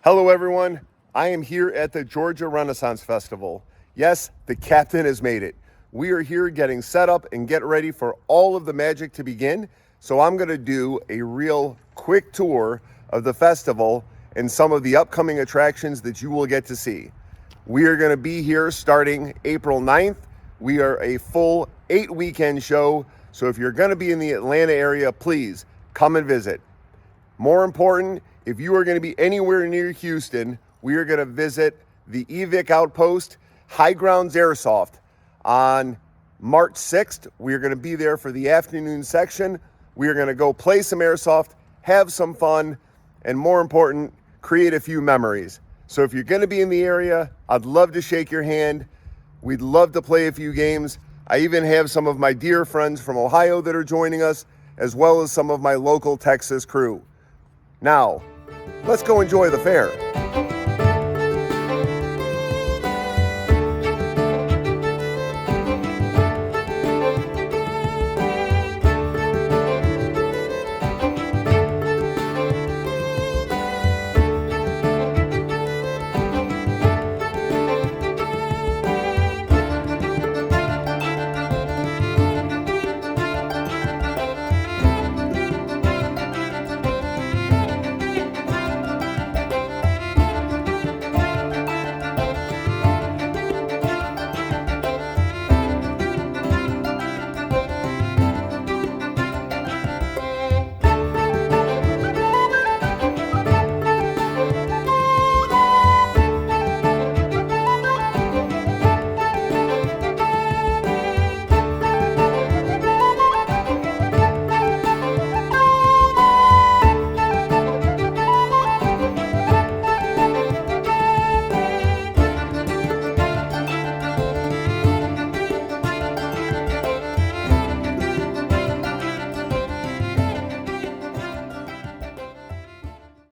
Hello, everyone. I am here at the Georgia Renaissance Festival. Yes, the captain has made it. We are here getting set up and get ready for all of the magic to begin. So I'm going to do a real quick tour of the festival and some of the upcoming attractions that you will get to see. We are going to be here starting April 9th. We are a full 8-weekend show. So if you're going to be in the Atlanta area, please come and visit. More important, if you are going to be anywhere near Houston, we are going to visit the EVIC outpost, Highground Airsoft, on March 6th. We are going to be there for the afternoon section. We are going to go play some airsoft, have some fun, and more important, create a few memories. So if you're going to be in the area, I'd love to shake your hand. We'd love to play a few games. I even have some of my dear friends from Ohio that are joining us, as well as some of my local Texas crew. Now, let's go enjoy the fair.